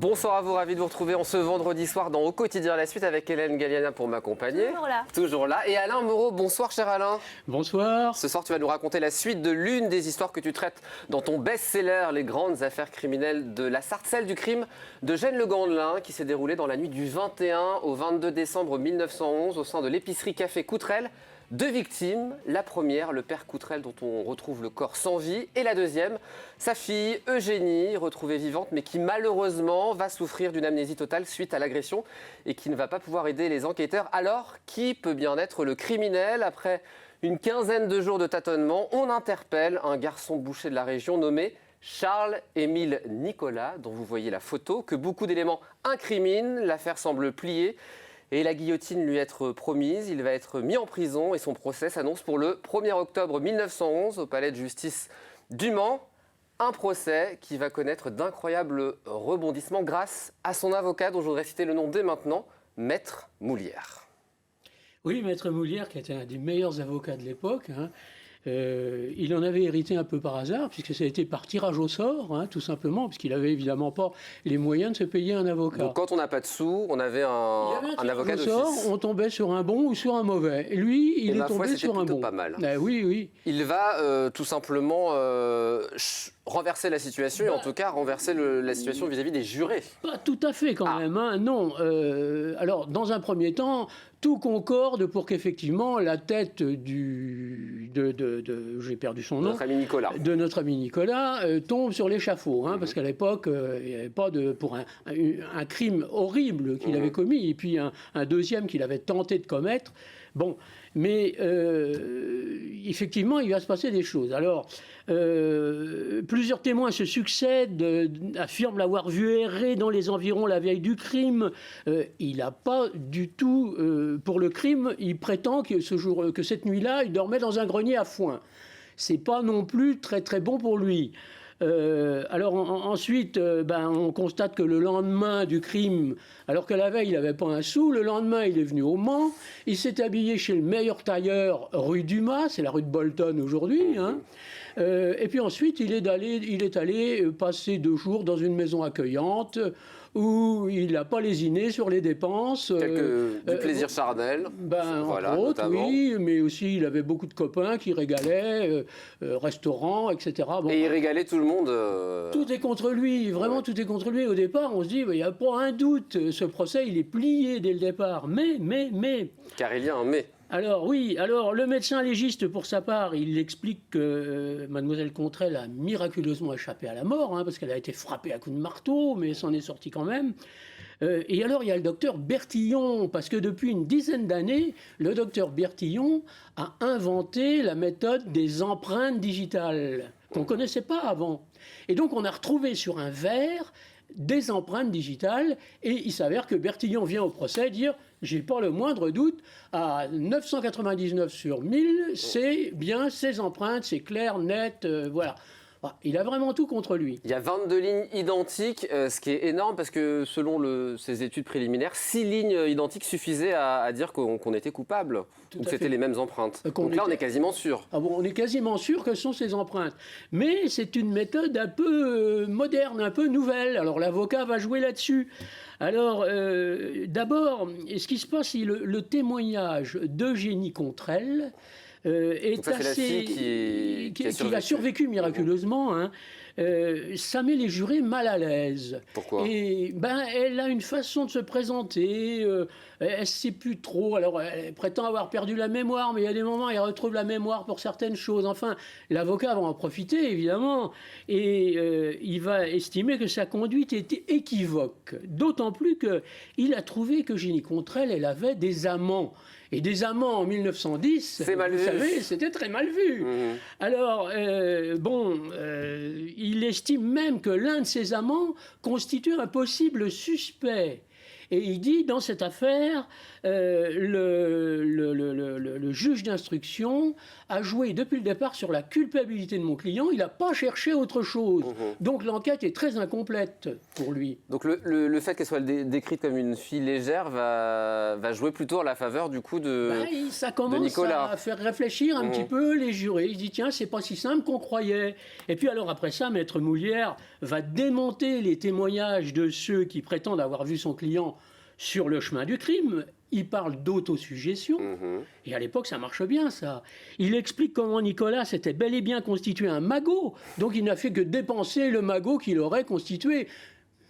Bonsoir à vous, ravi de vous retrouver en ce vendredi soir dans Au quotidien la suite avec Hélène Galliana pour m'accompagner. Toujours là. Et Alain Moreau, bonsoir cher Alain. Bonsoir. Ce soir tu vas nous raconter la suite de l'une des histoires que tu traites dans ton best-seller Les grandes affaires criminelles de la Sarcelle du crime d'Eugène Le Gandelin qui s'est déroulé dans la nuit du 21 au 22 décembre 1911 au sein de l'épicerie Café Coutrel. Deux victimes, la première, le père Coutrel dont on retrouve le corps sans vie, et la deuxième, sa fille Eugénie, retrouvée vivante mais qui malheureusement va souffrir d'une amnésie totale suite à l'agression et qui ne va pas pouvoir aider les enquêteurs. Alors, qui peut bien être le criminel? Après une quinzaine de jours de tâtonnement, on interpelle un garçon boucher de la région nommé Charles-Émile Nicolas, dont vous voyez la photo, que beaucoup d'éléments incriminent. L'affaire semble pliée. Et la guillotine lui être promise, il va être mis en prison et son procès s'annonce pour le 1er octobre 1911 au palais de justice du Mans. Un procès qui va connaître d'incroyables rebondissements grâce à son avocat dont je voudrais citer le nom dès maintenant, Maître Moulière. Oui, Maître Moulière qui était un des meilleurs avocats de l'époque. Il en avait hérité un peu par hasard, puisque ça a été par tirage au sort, tout simplement, puisqu'il n'avait évidemment pas les moyens de se payer un avocat. Donc quand on n'a pas de sous, on avait un avocat d'office. On tombait sur un bon ou sur un mauvais. Et lui, il est tombé sur un bon. Pas mal. Oui. Il va tout simplement renverser la situation, et en tout cas renverser la situation vis-à-vis des jurés. Pas tout à fait quand même, non. Alors, dans un premier temps, tout concorde pour qu'effectivement la tête j'ai perdu son nom, de notre ami Nicolas, tombe sur l'échafaud, parce qu'à l'époque, il n'y avait pas pour un crime horrible qu'il avait commis, et puis un deuxième qu'il avait tenté de commettre. Bon, mais effectivement, il va se passer des choses. Alors, plusieurs témoins se succèdent, affirment l'avoir vu errer dans les environs la veille du crime. Il n'a pas du tout, pour le crime, il prétend que cette nuit-là, il dormait dans un grenier à foin. C'est pas non plus très très bon pour lui. Alors ensuite, on constate que le lendemain du crime, alors que la veille il n'avait pas un sou, le lendemain il est venu au Mans, il s'est habillé chez le meilleur tailleur rue Dumas, c'est la rue de Bolton aujourd'hui, et puis ensuite il est allé passer 2 jours dans une maison accueillante où il n'a pas lésiné sur les dépenses. Du plaisir charnel. Voilà, entre autres, notamment. Oui, mais aussi il avait beaucoup de copains qui régalaient, restaurants, etc. Bon, et il régalait tout le monde. Tout est contre lui, vraiment tout est contre lui. Au départ, on se dit, il n'y a pas un doute, ce procès, il est plié dès le départ. Mais... Car il y a un mais. Alors oui, le médecin légiste, pour sa part, il explique que mademoiselle Coutrel a miraculeusement échappé à la mort, parce qu'elle a été frappée à coups de marteau, mais s'en est sortie quand même. Et alors, il y a le docteur Bertillon, parce que depuis une dizaine d'années, le docteur Bertillon a inventé la méthode des empreintes digitales, qu'on ne connaissait pas avant. Et donc, on a retrouvé sur un verre des empreintes digitales, et il s'avère que Bertillon vient au procès dire « j'ai pas le moindre doute, à 999 sur 1000, c'est bien ces empreintes, c'est clair, net, voilà ». Il a vraiment tout contre lui. Il y a 22 lignes identiques, ce qui est énorme parce que selon ses études préliminaires, 6 lignes identiques suffisaient à dire qu'on était coupable, ou que c'était les mêmes empreintes. Donc là, on est quasiment sûr. On est quasiment sûr que ce sont ces empreintes. Mais c'est une méthode un peu moderne, un peu nouvelle. Alors l'avocat va jouer là-dessus. Alors, d'abord, ce qui se passe, c'est le témoignage d'Eugénie Coutrel, est assez, qui a survécu miraculeusement. Ça met les jurés mal à l'aise. Pourquoi ? Elle a une façon de se présenter, elle ne sait plus trop. Alors, elle prétend avoir perdu la mémoire, mais il y a des moments, elle retrouve la mémoire pour certaines choses. Enfin, l'avocat va en profiter, évidemment, et il va estimer que sa conduite était équivoque. D'autant plus qu'il a trouvé qu'Eugénie Coutrel, elle avait des amants. Et des amants en 1910, vous savez, c'était très mal vu. Alors, il estime même que l'un de ses amants constitue un possible suspect. Et il dit, dans cette affaire, le juge d'instruction a joué depuis le départ sur la culpabilité de mon client. Il n'a pas cherché autre chose. Donc l'enquête est très incomplète pour lui. Donc le fait qu'elle soit décrite comme une fille légère va jouer plutôt à la faveur du coup de Nicolas. Ça commence à faire réfléchir un petit peu les jurés. Il dit tiens, c'est pas si simple qu'on croyait. Et puis alors après ça, Maître Moulière va démonter les témoignages de ceux qui prétendent avoir vu son client sur le chemin du crime. Il parle d'autosuggestion. Et à l'époque, ça marche bien, ça. Il explique comment Nicolas s'était bel et bien constitué un magot. Donc il n'a fait que dépenser le magot qu'il aurait constitué.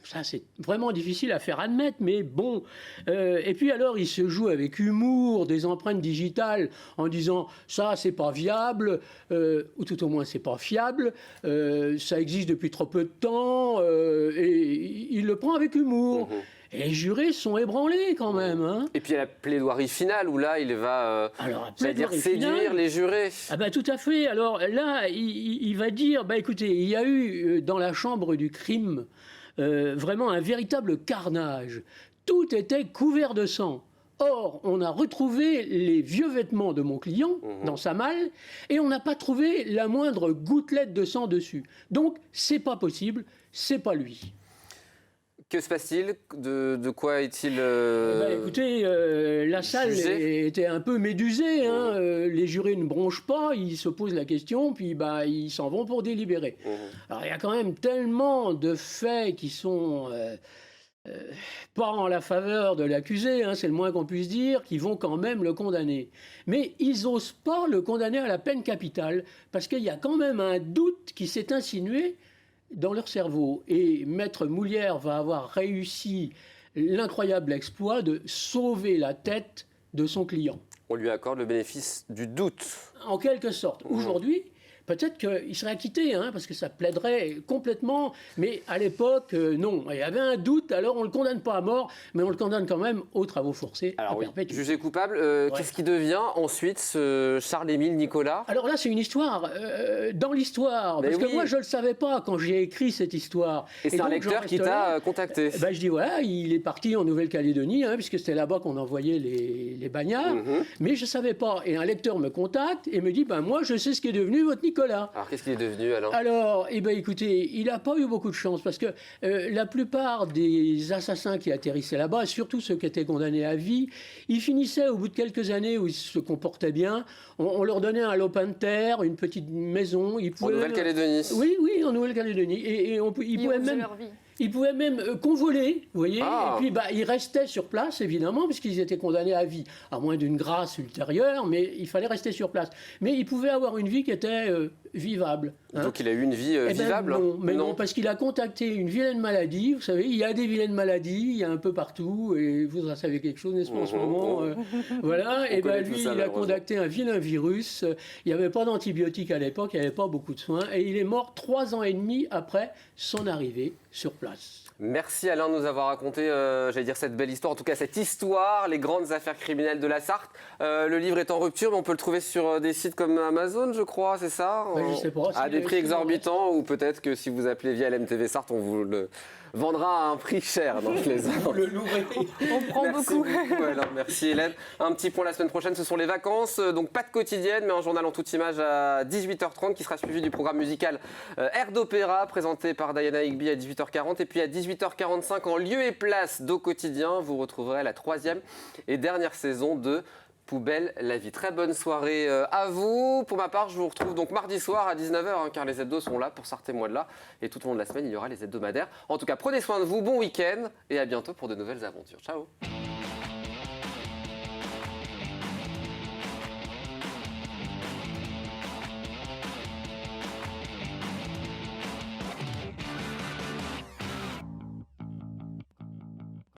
Ça, c'est vraiment difficile à faire admettre, mais bon. Et puis alors, il se joue avec humour des empreintes digitales en disant « ça, c'est pas viable ou tout au moins, c'est pas fiable, ça existe depuis trop peu de temps et il le prend avec humour. Et les jurés sont ébranlés quand même. Hein. Et puis il y a la plaidoirie finale où là, il va séduire les jurés. Ah bah, tout à fait. Alors là, il va dire bah, écoutez, il y a eu dans la chambre du crime vraiment un véritable carnage. Tout était couvert de sang. Or, on a retrouvé les vieux vêtements de mon client dans sa malle et on n'a pas trouvé la moindre gouttelette de sang dessus. Donc, c'est pas possible, c'est pas lui. Que se passe-t-il? De quoi est-il écoutez, la salle était un peu médusée. Hein. Les jurés ne bronchent pas, ils se posent la question, puis ils s'en vont pour délibérer. Alors il y a quand même tellement de faits qui sont pas en la faveur de l'accusé, hein, c'est le moins qu'on puisse dire, qui vont quand même le condamner. Mais ils n'osent pas le condamner à la peine capitale, parce qu'il y a quand même un doute qui s'est insinué dans leur cerveau. Et Maître Moulière va avoir réussi l'incroyable exploit de sauver la tête de son client. On lui accorde le bénéfice du doute. En quelque sorte. Aujourd'hui, peut-être qu'il serait acquitté, hein, parce que ça plaiderait complètement. Mais à l'époque, non. Il y avait un doute, alors on ne le condamne pas à mort, mais on le condamne quand même aux travaux forcés à perpétuité. Jugé coupable, qu'est-ce qui devient ensuite ce Charles-Émile Nicolas? Alors là, c'est une histoire dans l'histoire. Parce que moi, je ne le savais pas quand j'ai écrit cette histoire. Et c'est un lecteur qui t'a contacté. Je dis, voilà, il est parti en Nouvelle-Calédonie, hein, puisque c'était là-bas qu'on envoyait les bagnards. Mais je ne savais pas. Et un lecteur me contacte et me dit, moi, je sais ce qui est devenu votre Nicolas. Alors, qu'est-ce qu'il est devenu, Alain? Alors, écoutez, il n'a pas eu beaucoup de chance, parce que la plupart des assassins qui atterrissaient là-bas, surtout ceux qui étaient condamnés à vie, ils finissaient, au bout de quelques années où ils se comportaient bien, on leur donnait un lopin de terre, une petite maison. En Nouvelle-Calédonie? Oui, en Nouvelle-Calédonie. Et ils pouvaient même convoler, vous voyez. Et puis, ils restaient sur place, évidemment, puisqu'ils étaient condamnés à vie, à moins d'une grâce ultérieure, mais il fallait rester sur place. Mais ils pouvaient avoir une vie qui était vivable. Hein. Donc, il a eu une vie vivable? Non, parce qu'il a contacté une vilaine maladie. Vous savez, il y a des vilaines maladies, il y a un peu partout, et vous en savez quelque chose, n'est-ce pas, en ce moment voilà. Et lui, il a contacté un vilain virus. Il n'y avait pas d'antibiotiques à l'époque, il n'y avait pas beaucoup de soins, et il est mort 3 ans et demi après son arrivée sur place. Merci Alain de nous avoir raconté, cette belle histoire, en tout cas cette histoire, les grandes affaires criminelles de la Sarthe. Le livre est en rupture, mais on peut le trouver sur des sites comme Amazon, je crois, c'est ça? Je sais pas. À des prix exorbitants, ou peut-être que si vous appelez via LMTV Sarthe, on vous le vendra à un prix cher. Donc on prend beaucoup. Alors, merci Hélène. Un petit point la semaine prochaine, ce sont les vacances. Donc pas de quotidienne, mais un journal en toute image à 18h30 qui sera suivi du programme musical Air d'Opéra présenté par Diana Higby à 18h40. Et puis à 18h45, en lieu et place d'Au Quotidien, vous retrouverez la 3e et dernière saison de Poubelle la vie. Très bonne soirée à vous. Pour ma part, je vous retrouve donc mardi soir à 19h, car les hebdos sont là pour Sarthe et moi de là. Et tout au long de la semaine, il y aura les hebdomadaires. En tout cas, prenez soin de vous, bon week-end et à bientôt pour de nouvelles aventures. Ciao.